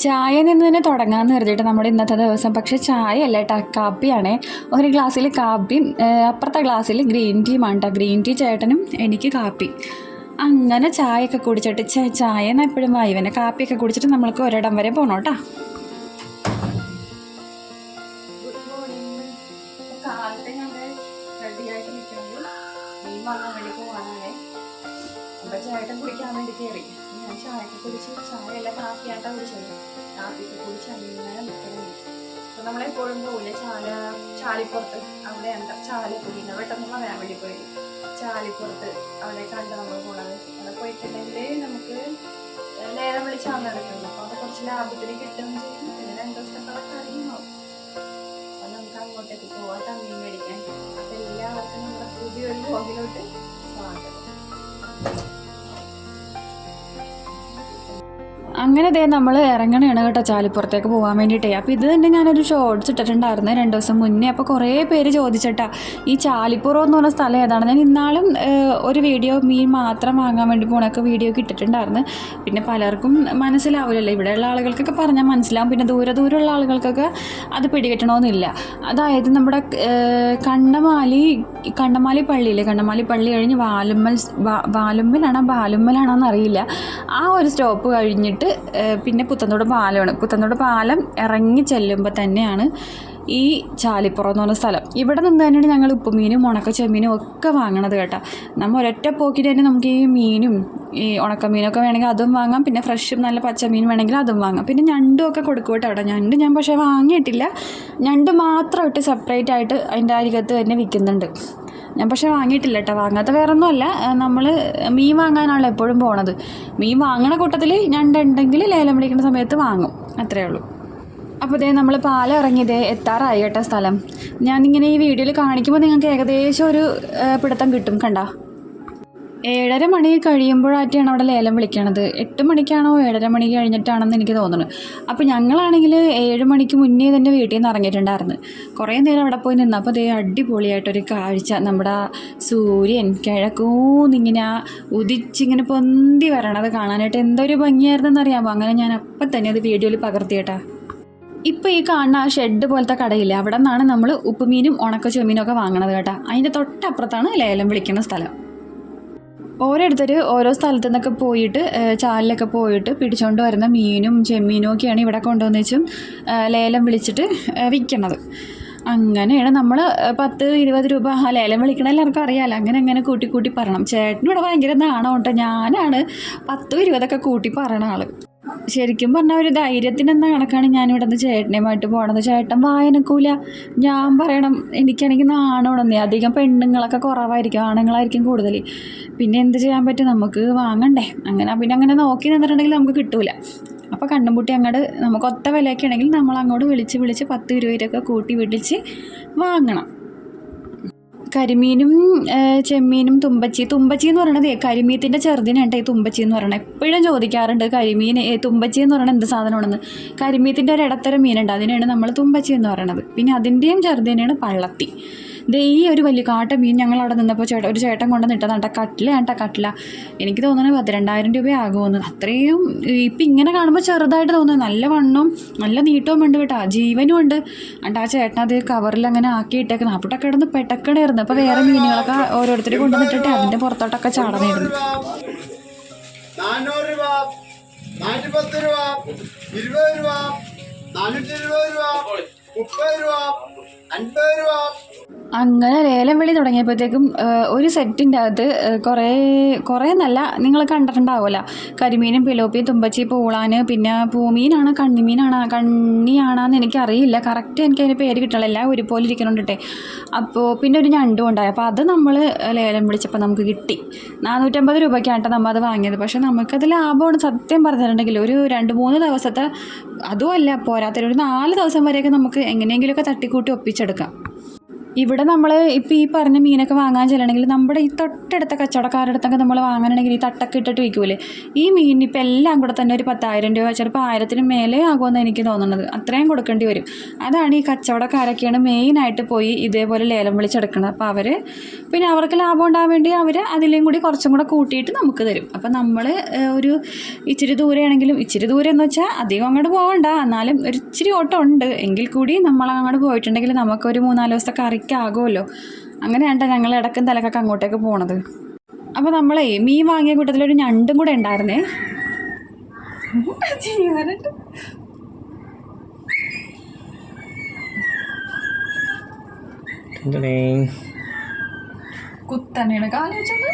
ചായ നിന്ന് തന്നെ തുടങ്ങാമെന്ന് കരുതിയിട്ട് നമ്മുടെ ഇന്നത്തെ ദിവസം. പക്ഷേ ചായ അല്ല കേട്ടോ, കാപ്പിയാണേ. ഒരു ഗ്ലാസ്സിൽ കാപ്പിയും അപ്പുറത്തെ ഗ്ലാസ്സിൽ ഗ്രീൻ ടീമാണ് കേട്ടോ. ഗ്രീൻ ടീ ചേട്ടനും എനിക്ക് കാപ്പി. അങ്ങനെ ചായയൊക്കെ കുടിച്ചിട്ട് ചായ എന്നാൽ എപ്പോഴും വായുവനെ കാപ്പിയൊക്കെ കുടിച്ചിട്ട് നമ്മൾക്ക് ഒരിടം വരെ പോകണം കേട്ടോ. ചേട്ടൻ കുടിക്കാൻ വേണ്ടി കയറി. ഞാൻ ചായയൊക്കെ കുടിച്ച് ചായയല്ല കാപ്പിയാട്ടാ കുടിച്ചത്. കാപ്പിയൊക്കെ കുടിച്ച് അങ്ങനെ നിൽക്കണം. അപ്പം നമ്മളെപ്പോഴും പോയില്ല ചാലിപ്പുറത്ത്. അവിടെ എന്താ ചാലിപ്പുഴ പെട്ടെന്ന് പറയാൻ വേണ്ടി പോയി. ചാലിപ്പുറത്ത് അവിടെ കണ്ട് നമ്മൾ പോണത്. അവിടെ പോയിട്ടുണ്ടെങ്കിൽ നമുക്ക് ലേലം വിളിച്ചാണ് നടക്കുന്നത്. അപ്പോൾ അത് കുറച്ച് ലാഭത്തിന് കിട്ടുകയും ചെയ്യും. പിന്നെ 2 ദിവസത്തെ കാര്യമാവും. അപ്പം നമുക്ക് അങ്ങോട്ടേക്ക് പോവാം തമ്മീൻ മേടിക്കാൻ. അപ്പം എല്ലാവർക്കും നമ്മുടെ പുതിയൊരു വ്ലോഗിലോട്ട് സ്വാഗതം. അങ്ങനെ നമ്മൾ ഇറങ്ങണയാണ് കേട്ടോ ചാലിപ്പുറത്തേക്ക് പോകാൻ വേണ്ടിയിട്ടേ. അപ്പോൾ ഇത് തന്നെ ഞാനൊരു ഷോർട്സ് ഇട്ടിട്ടുണ്ടായിരുന്നു 2 ദിവസം മുന്നേ. അപ്പോൾ കുറേ പേര് ചോദിച്ചിട്ടാ ഈ ചാലിപ്പുറം എന്ന് പറഞ്ഞ സ്ഥലം ഏതാണ്. ഞാൻ ഇന്നാളും ഒരു വീഡിയോ മീൻ മാത്രം വാങ്ങാൻ വേണ്ടി പോണൊക്കെ വീഡിയോ ഇട്ടിട്ടുണ്ടായിരുന്നു. പിന്നെ പലർക്കും മനസ്സിലാവില്ലല്ലോ, ഇവിടെയുള്ള ആളുകൾക്കൊക്കെ പറഞ്ഞാൽ മനസ്സിലാവും. പിന്നെ ദൂരമുള്ള ആളുകൾക്കൊക്കെ അത് പിടികിട്ടണമെന്നില്ല. അതായത് നമ്മുടെ കണ്ണമാലി പള്ളിയില്ലേ, കണ്ണമാലി പള്ളി കഴിഞ്ഞ് ബാലുമ്മലാണോ എന്നറിയില്ല. ആ ഒരു സ്റ്റോപ്പ് കഴിഞ്ഞിട്ട് പിന്നെ പുത്തൻതോട് പാലമാണ്. പുത്തൻതോട് പാലം ഇറങ്ങി ചെല്ലുമ്പോൾ തന്നെയാണ് ഈ ചാലിപ്പുറം എന്ന് പറഞ്ഞ സ്ഥലം. ഇവിടെ നിന്ന് തന്നെയാണ് ഞങ്ങൾ ഉപ്പുമീനും ചെമ്മീനും ഒക്കെ വാങ്ങണത് കേട്ടോ. നമ്മൾ ഒരൊറ്റ പോക്കിൽ തന്നെ നമുക്ക് ഈ മീനും ഈ ഉണക്കമീനൊക്കെ വേണമെങ്കിൽ അതും വാങ്ങാം. പിന്നെ ഫ്രഷും നല്ല പച്ചമീൻ വേണമെങ്കിൽ അതും വാങ്ങാം. പിന്നെ ഞണ്ടും ഒക്കെ കൊടുക്കും കേട്ടോ അവിടെ. ഞണ്ട് ഞാൻ പക്ഷേ വാങ്ങിയിട്ടില്ല. ഞണ്ട് മാത്രമായിട്ട് സെപ്പറേറ്റ് ആയിട്ട് അതിൻ്റെ അരികത്ത് തന്നെ വിൽക്കുന്നുണ്ട്. ഞാൻ പക്ഷേ വാങ്ങിയിട്ടില്ല കേട്ടോ. വാങ്ങാത്ത വേറൊന്നും അല്ല, നമ്മൾ മീൻ വാങ്ങാനാണല്ലോ എപ്പോഴും പോണത്. മീൻ വാങ്ങണ കൂട്ടത്തിൽ ഞണ്ടുണ്ടെങ്കിൽ ലേലം വിളിക്കുന്ന സമയത്ത് വാങ്ങും, അത്രയേ ഉള്ളൂ. അപ്പോൾ നമ്മൾ പാലം ഇറങ്ങിയതേ എത്താറായി കേട്ടോ സ്ഥലം. ഞാനിങ്ങനെ ഈ വീഡിയോയിൽ കാണിക്കുമ്പോൾ നിങ്ങൾക്ക് ഏകദേശം ഒരു പിടുത്തം കിട്ടും. കണ്ടോ, 7:30 മണി കഴിയുമ്പോഴായിട്ടാണ് അവിടെ ലേലം വിളിക്കണത്. 8 മണിക്കാണോ 7:30 മണി കഴിഞ്ഞിട്ടാണെന്ന് എനിക്ക് തോന്നുന്നു. അപ്പോൾ ഞങ്ങളാണെങ്കിൽ 7 മണിക്ക് മുന്നേ തന്നെ വീട്ടിൽ നിന്ന് ഇറങ്ങിയിട്ടുണ്ടായിരുന്നു. കുറേ നേരം അവിടെ പോയി നിന്ന്. അപ്പോൾ അടിപൊളിയായിട്ടൊരു കാഴ്ച. നമ്മുടെ സൂര്യൻ കിഴക്കൂന്നിങ്ങനെ ഉദിച്ചിങ്ങനെ പൊന്തി വരണത് കാണാനായിട്ട് എന്തൊരു ഭംഗിയായിരുന്നെന്നറിയാമോ. അങ്ങനെ ഞാൻ അപ്പം തന്നെ അത് വീഡിയോയിൽ പകർത്തിയേട്ടാ. ഇപ്പോൾ ഈ കാണുന്ന ആ ഷെഡ് പോലത്തെ കടയില്ലേ, അവിടെ നിന്നാണ് നമ്മൾ ഉപ്പുമീനും ചെമ്മീനും ഒക്കെ വാങ്ങണത് കേട്ടോ. അതിൻ്റെ തൊട്ടപ്പുറത്താണ് ലേലം വിളിക്കുന്ന സ്ഥലം. ഓരോരുത്തർ ഓരോ സ്ഥലത്തു നിന്നൊക്കെ പോയിട്ട് ചാലിലൊക്കെ പോയിട്ട് പിടിച്ചുകൊണ്ട് വരുന്ന മീനും ചെമ്മീനും ഒക്കെയാണ് ഇവിടെ കൊണ്ടുവന്നിച്ചും ലേലം വിളിച്ചിട്ട് വിൽക്കണത്. അങ്ങനെയാണ് നമ്മൾ 10-20 രൂപ ലേലം വിളിക്കണ എല്ലാവർക്കും അറിയാമല്ലോ. അങ്ങനെ കൂട്ടി പറയണം. ചേട്ടനിവിടെ ഭയങ്കര നാണം കേട്ടോ. ഞാനാണ് 10-20 കൂട്ടി പറയണ ആൾ. ശരിക്കും പറഞ്ഞാൽ ഒരു ധൈര്യത്തിനെന്ന കണക്കാണ് ഞാനിവിടെ നിന്ന് ചേട്ടനുമായിട്ട് പോകണത്. ചേട്ടൻ വായനക്കൂല. ഞാൻ പറയണം എനിക്കാണെങ്കിൽ നാണോടന്നേ. അധികം പെണ്ണുങ്ങളൊക്കെ കുറവായിരിക്കും, ആണുങ്ങളായിരിക്കും കൂടുതൽ. പിന്നെ എന്ത് ചെയ്യാൻ പറ്റും, നമുക്ക് വാങ്ങണ്ടേ. അങ്ങനെ നോക്കി നിന്നിട്ടുണ്ടെങ്കിൽ നമുക്ക് കിട്ടൂല. അപ്പോൾ കണ്ണും പൂട്ടി അങ്ങോട്ട് നമുക്ക് ഒത്ത വിലയൊക്കെ ആണെങ്കിൽ നമ്മൾ അങ്ങോട്ട് വിളിച്ച് 10-20 കൂട്ടി വിളിച്ച് വാങ്ങണം. കരിമീനും ചെമ്മീനും തുമ്പച്ചി എന്ന് പറയണത് കരിമീത്തിൻ്റെ ചെറുതിനാണ് ഈ തുമ്പച്ചി എന്ന് പറയണത്. എപ്പോഴും ചോദിക്കാറുണ്ട് തുമ്പച്ചി എന്ന് പറയണത് എന്ത് സാധനമാണെന്ന്. കരിമീത്തിൻ്റെ ഒരു ഇടത്തരം മീനുണ്ട്, അതിനാണ് നമ്മൾ തുമ്പച്ചി എന്ന് പറയണത്. പിന്നെ അതിൻ്റെയും ചെറുതിനാണ് പള്ളത്തി. ഈ ഒരു വലിയ മീൻ ഞങ്ങൾ അവിടെ നിന്നപ്പോൾ ഒരു ചേട്ടൻ കൊണ്ടുവന്നിട്ടതാണ് കട്ടില. എനിക്ക് തോന്നുന്നത് 12,000 രൂപ ആകുമെന്ന്. അത്രയും ഇപ്പം ഇങ്ങനെ കാണുമ്പോൾ ചെറുതായിട്ട് തോന്നുന്നു. നല്ല വണ്ണവും നല്ല നീട്ടവും ഉണ്ട് കേട്ടോ, ജീവനും ഉണ്ട്. ആ ചേട്ടൻ അത് കവറിൽ അങ്ങനെ ആക്കിയിട്ടേക്കുന്നത്. അവിടെ കിടന്ന് പെട്ടക്കണായിരുന്നു. അപ്പോൾ വേറെ മീനുകളൊക്കെ ഓരോരുത്തർ കൊണ്ടുവന്നിട്ടിട്ട് അതിൻ്റെ പുറത്തോട്ടൊക്കെ ചാടണമായിരുന്നു. 400 രൂപ, 410 രൂപ, 20 രൂപ, 420 രൂപ, 30 രൂപ, 50 രൂപ. അങ്ങനെ ലേലം വിളി തുടങ്ങിയപ്പോഴത്തേക്കും ഒരു സെറ്റിൻ്റെ അകത്ത് കുറേ നല്ല നിങ്ങൾ കണ്ടിട്ടുണ്ടാവുമല്ലോ. കരിമീനും പിലോപ്പിയും തുമ്പച്ചി പൂളാൻ, പിന്നെ പൂമീനാണ് കണ്ണിയാണെന്ന് എനിക്കറിയില്ല. കറക്റ്റ് എനിക്ക് അതിൻ്റെ പേര് കിട്ടണില്ല, ഒരുപോലെ ഇരിക്കണുണ്ടിട്ടെ. അപ്പോൾ പിന്നെ ഒരു ഞണ്ടും ഉണ്ടായി. അപ്പോൾ അത് നമ്മൾ ലേലം വിളിച്ചപ്പോൾ നമുക്ക് കിട്ടി. 450 രൂപയ്ക്കാണ് നമ്മൾ അത് വാങ്ങിയത്. പക്ഷേ നമുക്കത് ലാഭമാണ് സത്യം പറഞ്ഞിട്ടുണ്ടെങ്കിൽ. ഒരു 2-3 ദിവസത്തെ അതുമല്ല പോരാത്തൊരു 4 ദിവസം വരെയൊക്കെ നമുക്ക് എങ്ങനെയെങ്കിലുമൊക്കെ തട്ടിക്കൂട്ടി ഒപ്പിച്ചെടുക്കാം. ഇവിടെ നമ്മൾ ഇപ്പോൾ ഈ പറഞ്ഞ മീനൊക്കെ വാങ്ങാൻ ചെല്ലണമെങ്കിൽ നമ്മുടെ ഈ തൊട്ടടുത്ത കച്ചവടക്കാരുടെ അടുത്തൊക്കെ നമ്മൾ വാങ്ങണമെങ്കിൽ ഈ തട്ടൊക്കെ ഇട്ടിട്ട് വിൽക്കൂലേ, ഈ മീൻ ഇപ്പോൾ എല്ലാം കൂടെ തന്നെ ഒരു 10,000 രൂപ, ചിലപ്പോൾ 1000-ന് മേലെ ആകുമെന്ന് എനിക്ക് തോന്നുന്നത്. അത്രയും കൊടുക്കേണ്ടി വരും. അതാണ് ഈ കച്ചവടക്കാരൊക്കെയാണ് മെയിനായിട്ട് പോയി ഇതേപോലെ ലേലം വിളിച്ചെടുക്കുന്നത്. അപ്പോൾ അവർ പിന്നെ അവർക്ക് ലാഭം ഉണ്ടാകാൻ വേണ്ടി അവർ അതിലേയും കൂടി കുറച്ചും കൂടെ കൂട്ടിയിട്ട് നമുക്ക് തരും. അപ്പോൾ നമ്മൾ ഒരു ഇച്ചിരി ദൂരെയാണെങ്കിലും, ഇച്ചിരി ദൂരം എന്ന് വെച്ചാൽ അധികം അങ്ങോട്ട് പോകണ്ട, എന്നാലും ഒരു ഇച്ചിരി ഓട്ടം ഉണ്ട് എങ്കിൽ കൂടി നമ്മൾ അങ്ങോട്ട് പോയിട്ടുണ്ടെങ്കിൽ നമുക്കൊരു 3-4 ദിവസത്തെ കറിക്കാകുമല്ലോ. അങ്ങനെയാണ് ഞങ്ങൾ ഇടക്കും തലക്കൊക്കെ അങ്ങോട്ടേക്ക് പോണത്. അപ്പോൾ നമ്മളെ മീൻ വാങ്ങിയ കൂട്ടത്തിലൊരു ഞണ്ടും കൂടെ ഉണ്ടായിരുന്നേ. കുത്തനെയാണ് കാല് വെച്ചത്.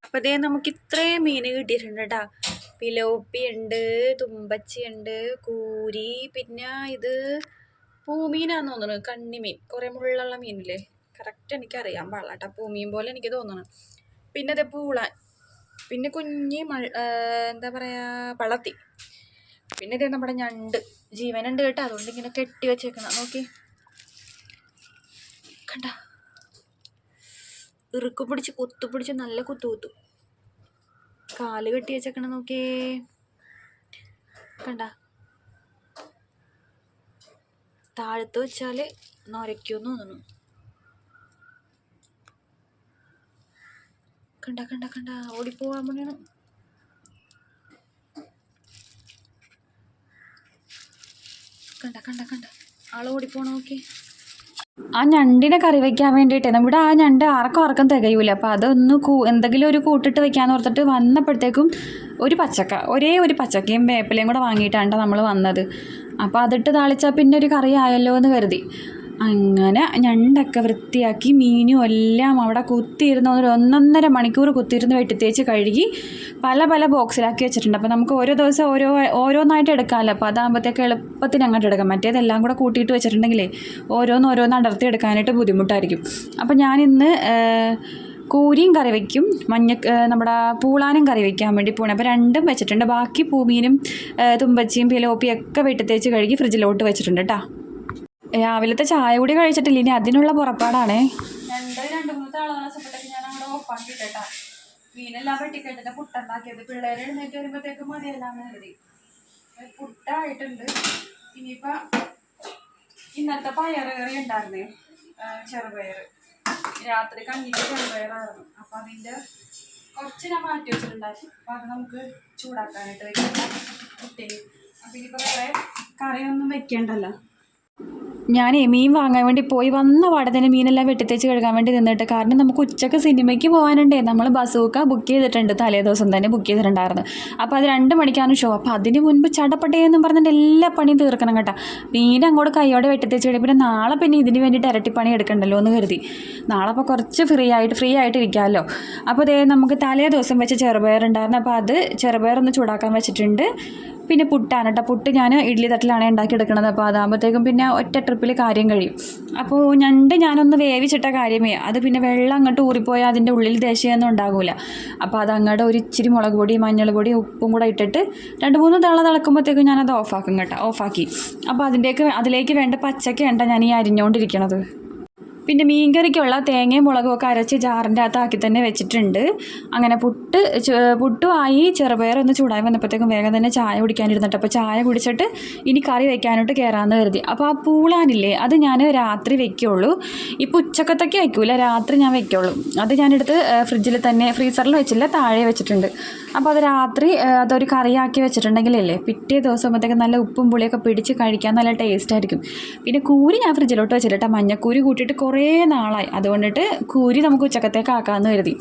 അപ്പോൾ ഇതേ നമുക്ക് ഇത്രയും മീൻ കിട്ടിയിട്ടുണ്ട് കേട്ടോ. പിലോപ്പി ഉണ്ട്, തുമ്പച്ചി ഉണ്ട്, കൂരി, പിന്നെ ഇത് പൂമീനാന്ന് തോന്നുന്നു, കണ്ണിമീൻ, കുറേ മുള്ളുള്ള മീനില്ലേ, കറക്റ്റ് എനിക്കറിയാൻ പാടില്ല കേട്ടോ, പൂമീൻ പോലെ എനിക്ക് തോന്നുന്നു. പിന്നെ അത് പൂളാൻ, പിന്നെ കുഞ്ഞി എന്താ പറയുക പളത്തി, പിന്നെ ഇത് നമ്മുടെ ഞണ്ട് ജീവനുണ്ട് കേട്ടോ, അതുകൊണ്ട് ഇങ്ങനെ കെട്ടി വെച്ചേക്കണം. നോക്കി കണ്ട, ഇറുക്ക് പിടിച്ച് കുത്തു പിടിച്ച് നല്ല കുത്തു കാല് കെട്ടി വെച്ചേക്കണം. നോക്കിയേ കണ്ട, താഴത്ത് വെച്ചാൽ നൊരയ്ക്കുമെന്ന് തോന്നുന്നു. കണ്ട കണ്ട കണ്ട ഓടിപ്പോവാൻ വേണ്ടിയാണ്. കണ്ട കണ്ട കണ്ട ആള് ഓടിപ്പോണ. നോക്കി ആ ഞണ്ടിനെ കറി വയ്ക്കാൻ വേണ്ടിയിട്ട് ഇവിടെ ആ ഞണ്ട് ആർക്കും തികയൂല. അപ്പോൾ അതൊന്ന് എന്തെങ്കിലും ഒരു കൂട്ടിട്ട് വെക്കാന്ന് ഓർത്തിട്ട് വന്നപ്പോഴത്തേക്കും ഒരേ ഒരു പച്ചക്കയും വേപ്പിലയും കൂടെ വാങ്ങിയിട്ടാണ് നമ്മൾ വന്നത്. അപ്പോൾ അതിട്ട് താളിച്ചാൽ പിന്നെ ഒരു കറി ആയല്ലോ എന്ന് കരുതി അങ്ങനെ ഞണ്ടൊക്കെ വൃത്തിയാക്കി മീനും എല്ലാം അവിടെ കുത്തിയിരുന്ന് 1.5 മണിക്കൂർ കുത്തിയിരുന്ന് വെട്ടിത്തേച്ച് കഴുകി പല ബോക്സിലാക്കി വെച്ചിട്ടുണ്ട്. അപ്പോൾ നമുക്ക് ഓരോ ദിവസം ഓരോന്നായിട്ട് എടുക്കാമല്ലോ. അപ്പോൾ അതാകുമ്പോഴത്തേക്ക് എളുപ്പത്തിന് അങ്ങോട്ട് എടുക്കാം. മറ്റേതെല്ലാം കൂടെ കൂട്ടിയിട്ട് വെച്ചിട്ടുണ്ടെങ്കിലേ ഓരോന്ന് അടർത്തി എടുക്കാനായിട്ട് ബുദ്ധിമുട്ടായിരിക്കും. അപ്പോൾ ഞാനിന്ന് കൂരിയും കറി വയ്ക്കും, നമ്മുടെ പൂളാനും കറി വയ്ക്കാൻ വേണ്ടി പോകണം. അപ്പോൾ രണ്ടും വെച്ചിട്ടുണ്ട്. ബാക്കി പൂമീനും തുമ്പച്ചിയും പിലോപ്പിയും ഒക്കെ വെട്ടിത്തേച്ച് കഴുകി ഫ്രിഡ്ജിലോട്ട് വെച്ചിട്ടുണ്ട് കേട്ടോ. രാവിലത്തെ ചായ കൂടി കഴിച്ചിട്ടില്ല, ഇനി അതിനുള്ള പുറപ്പാടാണേ. 2-3 താളാസപ്പെട്ടൊക്കെ ഞാൻ അവിടെ ഓഫാക്കിയിട്ടാ മീനെല്ലാം വെട്ടിക്കെട്ടിട്ട് പുട്ടുണ്ടാക്കിയത്. പിള്ളേരെ എഴുന്നേറ്റ് വരുമ്പോഴത്തേക്കും മതിയെല്ലാന്ന് കരുതി. പുട്ടായിട്ടുണ്ട്. ഇനിയിപ്പോൾ ഇന്നത്തെ പയറുകറി ഉണ്ടായിരുന്നേ, ചെറുപയർ, രാത്രി കഞ്ഞിക്ക് ചെറുപയറായിരുന്നു. അപ്പോൾ അതിൻ്റെ കുറച്ച് ഞാൻ മാറ്റി വെച്ചിട്ടുണ്ടായിരുന്നു. അപ്പോൾ അത് നമുക്ക് ചൂടാക്കാനായിട്ട് വെക്കാം കുട്ടിയിൽ. അപ്പോൾ ഇനിയിപ്പോൾ വേറെ കറിയൊന്നും വെക്കേണ്ടല്ലോ. ഞാൻ മീൻ വാങ്ങാൻ വേണ്ടി പോയി വന്ന പാടെ തന്നെ മീനെല്ലാം വെട്ടിത്തേച്ച് കഴുകാൻ വേണ്ടി നിന്നിട്ട്, കാരണം നമുക്ക് ഉച്ചക്ക് സിനിമയ്ക്ക് പോകാനുണ്ടേ. നമ്മൾ ബസൂക്ക ബുക്ക് ചെയ്തിട്ടുണ്ട്, തലേ ദിവസം തന്നെ ബുക്ക് ചെയ്തിട്ടുണ്ടായിരുന്നു. അപ്പോൾ അത് 2 മണിക്കാണ് ഷോ. അപ്പോൾ അതിന് മുൻപ് ചടപ്പട്ടേന്നും പറഞ്ഞിട്ട് എല്ലാ പണിയും തീർക്കണം കേട്ടോ. മീൻ അങ്ങോട്ട് കൈയോടെ വെട്ടിത്തേച്ച് കഴിയും. പിന്നെ നാളെ പിന്നെ ഇതിന് വേണ്ടിയിട്ട് ഇരട്ടിപ്പണി എടുക്കണ്ടല്ലോ എന്ന് കരുതി നാളെ അപ്പോൾ കുറച്ച് ഫ്രീ ആയിട്ട് ഇരിക്കാമല്ലോ. അപ്പോൾ അതേ നമുക്ക് തലേ ദിവസം വെച്ച് ചെറുപയറുണ്ടായിരുന്നു. അപ്പോൾ അത് ചെറുപയറൊന്ന് ചൂടാക്കാൻ വെച്ചിട്ടുണ്ട്. പിന്നെ പുട്ടാണ് കേട്ടോ. പുട്ട് ഞാൻ ഇഡ്ഡലി തട്ടിലാണ് ഉണ്ടാക്കിയെടുക്കുന്നത്. അപ്പോൾ അതാകുമ്പോഴത്തേക്കും പിന്നെ ഒറ്റ ട്രിപ്പിൽ കാര്യം കഴിയും. അപ്പോൾ ഞണ്ട് ഞാനൊന്ന് വേവിച്ചിട്ട കാര്യമേ, അത് പിന്നെ വെള്ളം അങ്ങോട്ട് ഊറിപ്പോയാൽ അതിൻ്റെ ഉള്ളിൽ ദേശീയമൊന്നും ഉണ്ടാകില്ല. അപ്പോൾ അത് അങ്ങോട്ട് ഒരു ഇച്ചിരി മുളക് പൊടി, മഞ്ഞൾ പൊടി, ഉപ്പും കൂടെ ഇട്ടിട്ട് 2-3 തിളക്കുമ്പോഴത്തേക്കും ഞാനത് ഓഫാക്കി. അപ്പോൾ അതിലേക്ക് വേണ്ട പച്ചക്കയുണ്ട ഞാൻ ഈ അരിഞ്ഞുകൊണ്ടിരിക്കണത്. പിന്നെ മീൻകറിക്കുള്ള തേങ്ങയും മുളകും ഒക്കെ അരച്ച് ജാറിൻ്റെ അകത്താക്കി തന്നെ വെച്ചിട്ടുണ്ട്. അങ്ങനെ പുട്ടുമായി ചെറുപയറൊന്ന് ചൂടായി വന്നപ്പോഴത്തേക്കും വേഗം തന്നെ ചായ കുടിക്കാനിരുന്നിട്ട്, അപ്പോൾ ചായ കുടിച്ചിട്ട് ഇനി കറി വെക്കാനായിട്ട് കയറാമെന്ന് കരുതി. അപ്പോൾ ആ പൂളാനില്ലേ, അത് ഞാൻ രാത്രി വെക്കുകയുള്ളൂ. ഇപ്പോൾ ഉച്ചക്കത്തൊക്കെ വയ്ക്കൂല, രാത്രി ഞാൻ വെക്കുകയുള്ളൂ. അത് ഞാനെടുത്ത് ഫ്രിഡ്ജിൽ തന്നെ, ഫ്രീസറിൽ വെച്ചില്ല, താഴെ വെച്ചിട്ടുണ്ട്. അപ്പോൾ അത് രാത്രി അതൊരു കറിയാക്കി വെച്ചിട്ടുണ്ടെങ്കിലല്ലേ പിറ്റേ ദിവസം ആകുമ്പോഴത്തേക്കും നല്ല ഉപ്പും പുളിയൊക്കെ പിടിച്ച് കഴിക്കാൻ നല്ല ടേസ്റ്റ് ആയിരിക്കും. പിന്നെ കൂരി ഞാൻ ഫ്രിഡ്ജിലോട്ട് വെച്ചിട്ട് മഞ്ഞക്കൂരി കൂട്ടിയിട്ട് കുറേ നാളായി, അതുകൊണ്ടിട്ട് കൂരി നമുക്ക് ഉച്ചക്കത്തേക്ക് ആക്കാമെന്ന് കരുതി.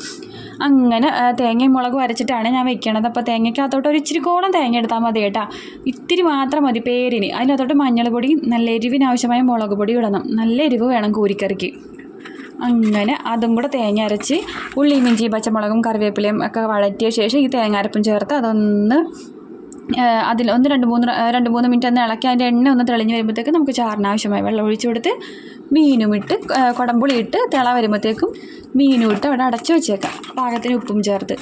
അങ്ങനെ തേങ്ങയും മുളകും അരച്ചിട്ടാണ് ഞാൻ വെക്കണത്. അപ്പോൾ തേങ്ങയ്ക്കകത്തോട്ട് ഒരു ഇച്ചിരി കോളം തേങ്ങ എടുത്താൽ മതി കേട്ടോ, ഇത്തിരി മാത്രം മതി പേരിന്. അതിനകത്തോട്ട് മഞ്ഞൾ പൊടി, നല്ല എരിവിനാവശ്യമായ മുളക് പൊടി ഇടണം, നല്ല എരിവ് വേണം കൂരിക്കറിക്ക്. അങ്ങനെ അതും കൂടെ തേങ്ങ അരച്ച് ഉള്ളിയും ഇഞ്ചിയും പച്ചമുളകും കറിവേപ്പിലയും ഒക്കെ വഴറ്റിയ ശേഷം ഈ തേങ്ങ അരപ്പും ചേർത്ത് അതൊന്ന് അതിൽ രണ്ട് മൂന്ന് മിനിറ്റ് ഒന്ന് ഇളക്കി അതിൻ്റെ എണ്ണ ഒന്ന് തെളിഞ്ഞ് വരുമ്പോഴത്തേക്കും നമുക്ക് ചാറിന് ആവശ്യമായി വെള്ളം ഒഴിച്ചു കൊടുത്ത് മീനും ഇട്ട് കുടംപുളി ഇട്ട് തിള വരുമ്പോഴത്തേക്കും മീനും ഇട്ട് അവിടെ അടച്ചു വെച്ചേക്കാം പാകത്തിന് ഉപ്പും ചേർത്ത്.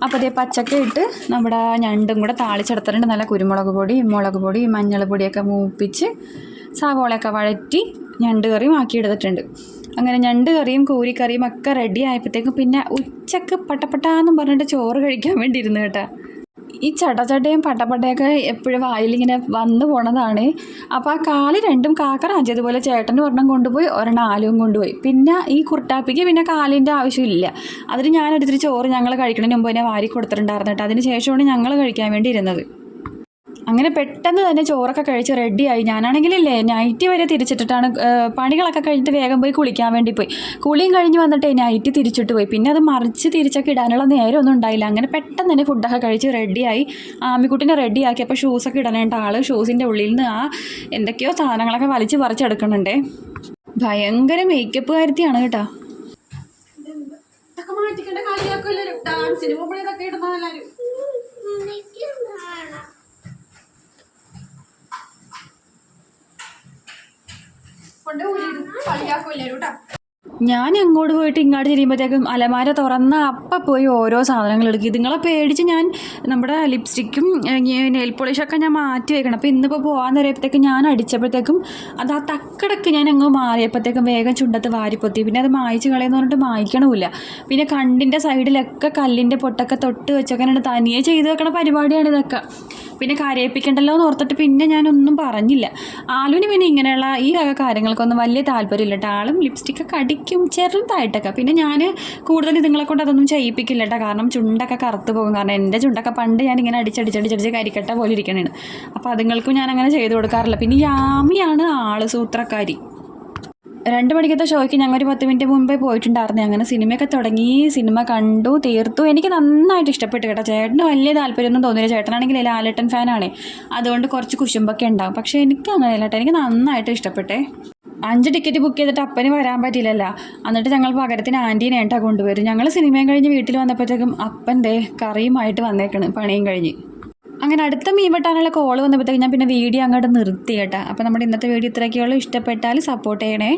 അപ്പോൾ അതേ പച്ചക്ക ഇട്ട് നമ്മുടെ ഞണ്ടും കൂടെ താളിച്ചെടുത്തിട്ടുണ്ട്. നല്ല കുരുമുളക് പൊടി, മുളക് പൊടി, മഞ്ഞൾ പൊടിയൊക്കെ മൂപ്പിച്ച് സവോളയൊക്കെ വഴറ്റി ഞണ്ട് കറിയും ആക്കിയെടുത്തിട്ടുണ്ട്. അങ്ങനെ ഞണ്ട് കറിയും കോരിക്കറിയും ഒക്കെ റെഡി ആയപ്പോഴത്തേക്കും പിന്നെ ഉച്ചക്ക് പട്ടപ്പട്ടാന്നും പറഞ്ഞിട്ട് ചോറ് കഴിക്കാൻ വേണ്ടി ഇരുന്ന് കേട്ടോ. ഈ ചടചടയും പട്ടപ്പട്ടയൊക്കെ എപ്പോഴും വായിലിങ്ങനെ വന്നു പോണതാണ്. അപ്പോൾ ആ കാല് രണ്ടും കാക്കറാഞ്ചി അതുപോലെ ചേട്ടന് ഒരെണ്ണം കൊണ്ടുപോയി ഒരെണ്ണം ആലും കൊണ്ടുപോയി. പിന്നെ ഈ കുർട്ടാപ്പിക്ക് പിന്നെ കാലിൻ്റെ ആവശ്യമില്ല. അതിന് ഞാനൊരിത്തിരി ചോറ് ഞങ്ങൾ കഴിക്കണതിന് മുമ്പ് തന്നെ വാരി കൊടുത്തിട്ടുണ്ടായിരുന്നു കേട്ടോ. അതിന് ശേഷമാണ് ഞങ്ങൾ കഴിക്കാൻ വേണ്ടി ഇരുന്നത്. അങ്ങനെ പെട്ടെന്ന് തന്നെ ചോറൊക്കെ കഴിച്ച് റെഡിയായി. ഞാനാണെങ്കിലല്ലേ നൈറ്റി വരെ തിരിച്ചിട്ടിട്ടാണ് പണികളൊക്കെ കഴിഞ്ഞിട്ട് വേഗം പോയി കുളിക്കാൻ വേണ്ടി പോയി. കുളിയും കഴിഞ്ഞ് വന്നിട്ട് നൈറ്റി തിരിച്ചിട്ട് പോയി. പിന്നെ അത് മറിച്ച് തിരിച്ചൊക്കെ ഇടാനുള്ള നേരമൊന്നും ഉണ്ടായില്ല. അങ്ങനെ പെട്ടെന്ന് തന്നെ ഫുഡൊക്കെ കഴിച്ച് റെഡിയായി. ആമിക്കുട്ടിനെ റെഡിയാക്കി. അപ്പോൾ ഷൂസൊക്കെ ഇടാനായിട്ട് ആൾ ഷൂസിൻ്റെ ഉള്ളിൽ നിന്ന് എന്തൊക്കെയോ സാധനങ്ങളൊക്കെ വലിച്ച് പറിച്ചെടുക്കണുണ്ടേ. ഭയങ്കര മേക്കപ്പ് കാര്യത്തിയാണ് കേട്ടോ. ഞാൻ അങ്ങോട്ട് പോയിട്ട് ഇങ്ങോട്ട് തിരിയുമ്പോഴത്തേക്കും അലമാര തുറന്ന അപ്പം പോയി ഓരോ സാധനങ്ങൾ എടുക്കും. ഇതുങ്ങളെ പേടിച്ച് ഞാൻ നമ്മുടെ ലിപ്സ്റ്റിക്കും നെയിൽ പോളിഷൊക്കെ ഞാൻ മാറ്റി വെക്കണം. അപ്പോൾ ഇന്നിപ്പോൾ പോകാൻ നേരത്തേക്കും ഞാൻ അടിച്ചപ്പോഴത്തേക്കും അത് ആ തക്കടക്ക് ഞാൻ അങ്ങ് മാറിയപ്പോഴത്തേക്കും വേഗം ചുണ്ടത്ത് വാരിപ്പൊത്തി. പിന്നെ അത് മായ്ച്ച് കളയെന്ന് പറഞ്ഞിട്ട് മായ്ക്കണമില്ല. പിന്നെ കണ്ണിൻ്റെ സൈഡിലൊക്കെ കല്ലിൻ്റെ പൊട്ടൊക്കെ തൊട്ട് വെച്ചൊക്കെ തനിയെ ചെയ്ത് വെക്കണ പരിപാടിയാണ് ഇതൊക്കെ. പിന്നെ കരയിപ്പിക്കണ്ടല്ലോ എന്ന് ഓർത്തിട്ട് പിന്നെ ഞാനൊന്നും പറഞ്ഞില്ല. ആലുവിന് പിന്നെ ഇങ്ങനെയുള്ള ഈ വക കാര്യങ്ങൾക്കൊന്നും വലിയ താല്പര്യമില്ല കേട്ടോ. ആളും ലിപ്സ്റ്റിക്കൊക്കെ അടിക്കും ചെറുതായിട്ടൊക്കെ. പിന്നെ ഞാൻ കൂടുതൽ ഇതുങ്ങളെ കൊണ്ട് അതൊന്നും ചെയ്യിപ്പിക്കില്ല കേട്ടോ. കാരണം ചുണ്ടൊക്കെ കറുത്ത് പോകും. കാരണം എൻ്റെ ചുണ്ടൊക്കെ പണ്ട് ഞാനിങ്ങനെ അടിച്ചടിച്ചടിച്ചടിച്ച് കരിക്കട്ട പോലെ ഇരിക്കണേണ്. അപ്പോൾ അതുങ്ങൾക്കും ഞാനങ്ങനെ ചെയ്ത് കൊടുക്കാറില്ല. പിന്നെ യാമിയാണ് സൂത്രക്കാരി. 2 മണിക്കത്തെ ഷോയ്ക്ക് ഞങ്ങൾ ഒരു 10 മിനിറ്റ് മുമ്പേ പോയിട്ടുണ്ടായിരുന്നു. അങ്ങനെ സിനിമയൊക്കെ തുടങ്ങി. സിനിമ കണ്ടു തീർത്തു. എനിക്ക് നന്നായിട്ട് ഇഷ്ടപ്പെട്ടു കേട്ടോ. ചേട്ടന് വലിയ താല്പര്യമൊന്നും തോന്നിയില്ല. ചേട്ടനാണെങ്കിൽ ലാലേട്ടൻ ഫാനാണ്. അതുകൊണ്ട് കുറച്ച് കുശുമ്പൊക്കെ ഉണ്ടാവും. പക്ഷേ എനിക്ക് അങ്ങനെയല്ല കേട്ടോ. എനിക്ക് നന്നായിട്ട് ഇഷ്ടപ്പെട്ടേ. 5 ടിക്കറ്റ് ബുക്ക് ചെയ്തിട്ട് അപ്പന് വരാൻ പറ്റില്ലല്ലോ. എന്നിട്ട് ഞങ്ങൾ പകരത്തിന് ആൻറ്റീനെ ഏട്ടാ കൊണ്ടുവരും. ഞങ്ങൾ സിനിമയും കഴിഞ്ഞ് വീട്ടിൽ വന്നപ്പോഴത്തേക്കും അപ്പൻ്റെ കറിയുമായിട്ട് വന്നേക്കണ് പണിയും കഴിഞ്ഞ്. അങ്ങനെ അടുത്ത മീൻ വെട്ടാനുള്ള കോൾ വന്നപ്പോഴത്തേക്കും ഞാൻ പിന്നെ വീഡിയോ അങ്ങോട്ട് നിർത്തി കേട്ടോ. അപ്പോൾ നമ്മുടെ ഇന്നത്തെ വീഡിയോ ഇത്രയൊക്കെയുള്ളൂ. ഇഷ്ടപ്പെട്ടാൽ സപ്പോർട്ട് ചെയ്യണേ.